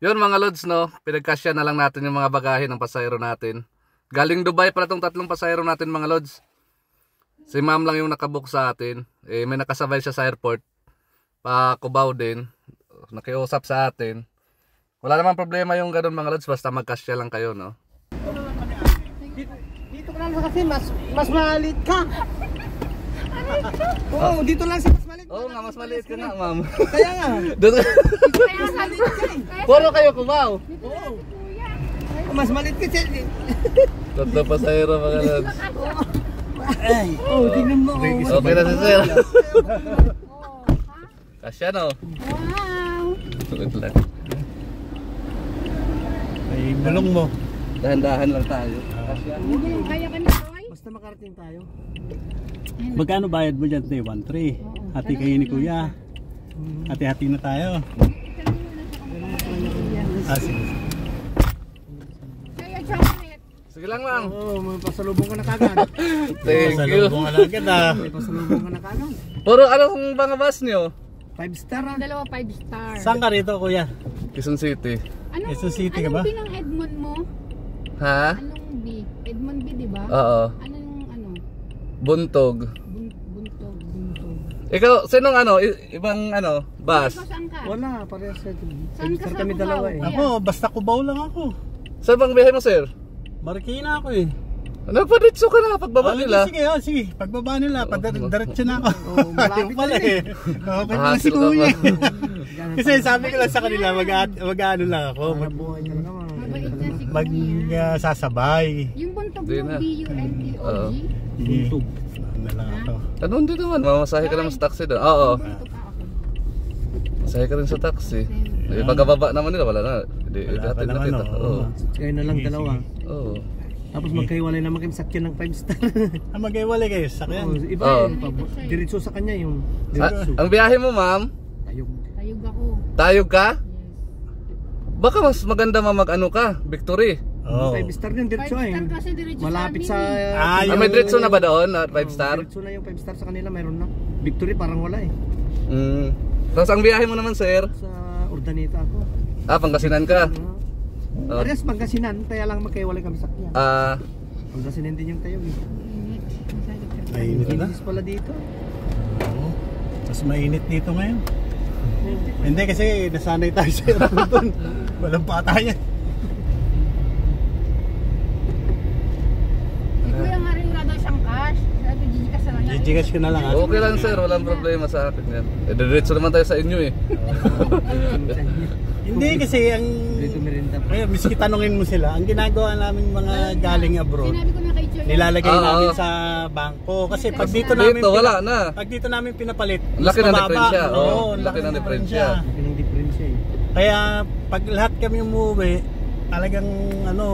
Yun mga lods, no, pinagkasya na lang natin yung mga bagahe ng pasahero natin. Galing Dubai pala tong tatlong pasahero natin mga lods. Si ma'am lang yung nakabook sa atin. May nakasabay siya sa airport. Pa Cubao din. Nakiusap sa atin. Wala namang problema yung ganun mga lods, basta magkasya lang kayo, no. Dito ka lang kasi mas malit ka. Oo, dito lang sa mas maliit. Oo nga, mas maliit ka nga, ma'am. Kaya nga. Kaya mas maliit ka eh. Puro kayo Cubao. Oo. Mas maliit ka siya. Tatlo pasahero mga lods. Ay, tingnan mo. Okay na si sir. Kasya, no? Wow! Tulad lang. Ay, bulong mo. Dahan-dahan lang tayo. Kasya. Hindi kaya ka na, Roy? Basta makarating tayo. Magkano bayad mo dyan, 1,300. Hati kayo ni Kuya. Hati-hati na tayo. Sige. Kaya chocolate. Sige lang, ma'am. Oo, may pasalubong ka na kagad. Thank you. Salubong ka lang kita. May pasalubong ka na kagad. Puro ano kung mga bus nyo? 5 star ah. Dalawa 5 star. Saan ka rito, Kuya? Quezon City. Anong, Quezon City ka ba? Anong binang Edmond mo? Ha? Anong B? Edmond B, di ba? Oo. Anong ano? Buntog. Buntog. Ikaw, sinong ano? Ibang ano? Bus? Ikaw saan ka? Wala, parehas sa Saan 5 ka star sa kami Cubao? dalawa eh. Ako, basta Cubao lang ako. Saan bang biyahe mo, sir? Marikina ako eh. Nagpaditso ka na pagbaba nila. Sige, sige. Pagbaba nila, diretso na ako. Oo, malapit pala na eh. Okay pala si Hassle ka Kuya. pa. Kasi sabi ko lang sa kanila, mag-ano lang ako. Para buhay ka naman. Mabait na si Kuya. Sasabay. Yung buntog Di mo, na. B-U-N-T-O-G? Buntog. Ano lang ako. Ano hindi naman? Mamasahe ka naman sa taxi doon. Oo. Buntog ako. Masahe ka rin sa taxi. Pagkababa naman nila, wala na. Hindi, Wala pa hatid na naman, kita. oh. Oo. Kayo na lang Sige, dalawa. Oo. Tapos magkaiwalay naman kami sakyan ng 5 star. Mag-iwalay kayo sa Oo, sakyan. iba Oo. diretso sa kanya yung Ah, diretso. ang biyahe mo, ma'am? Ayog. Tayog ako. Tayog ka? Yes. Baka mas maganda mag-ano ka? Victory. Oo. 5 star yung 5 diretso eh. star kasi diretso Malapit sa Ah, May diretso na ba doon? 5 star? Diretso na yung 5 star sa kanila, mayroon na. Victory parang wala eh. Tapos ang biyahe mo naman, sir? Sa Urdaneta ako. Pangasinan ka? Oh. Parehas Pangasinan, kaya lang magkaiwalay kami sakyan. Pangasinan din yung tayo eh. Mainit na. Inis pala dito. Oo. Mas mainit dito ngayon. Hindi kasi nasanay tayo sa airport. Walang patayan. Si Kuya nga rin nga daw siyang cash. Sabi, Gigikas na lang. Gigigas ko na lang ha. Okay lang, sir. Walang problema sa akin yan. Diretso naman tayo sa inyo eh. Hindi kasi ang... Dito merinda. Ayun, miski tanungin mo sila. Ang ginagawa namin mga galing abroad, Sinabi ko na kay Choy. nilalagay Oo. namin sa bangko. Kasi pag dito namin... Dito, wala na. Pag dito namin pinapalit, Ang laki ng mas mababa. diferensya. Oo, Oo, ang laki ng diferensya. Laki ng diferensya eh. Kaya pag lahat kami umuwi, talagang ano,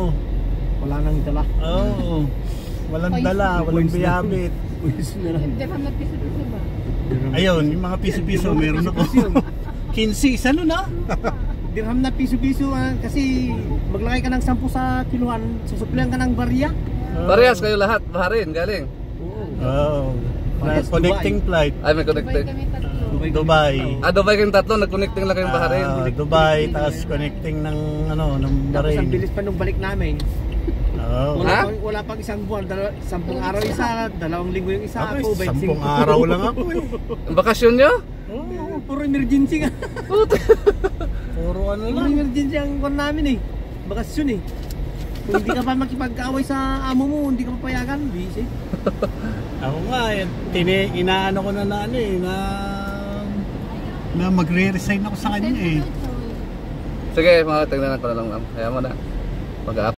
Wala nang dala. oh, walang dala, walang biyabit. Uwis na lang. Dirham na piso-piso ba? Ayun, yung mga piso-piso meron ako. 15, ano na? Dirham na piso-piso kasi maglagay ka ng 10 sa kiluan, susuplihan ka ng barya. Parehas kayo lahat. Baharin, galing. Oo. Oh, Parehas connecting flight. Ay, may Dubai connecting. kami tatlo. Dubai. Dubai kayong tatlo. Nag-connecting lang kayong Baharin. Dubai, tapos connecting ng ano, ng Tapos ang Bahrain. bilis pa nung balik namin. Oh. Ha? Wala pang isang buwan, 10 araw isa, 2 linggo yung isa Ako, ako, 10 araw lang ako eh. Ang bakasyon nyo? Oo, puro emergency nga. Puro ano Puro lang. emergency ang kon namin eh. Bakasyon eh. Kung hindi ka pa makipag-away sa amo mo, hindi ka papayagan, busy. Ako nga, inaano ko na ano eh, na magre-resign ako sa kanya eh. Sige, mga tingnan ko na lang, ma'am. Kaya mo na. Mag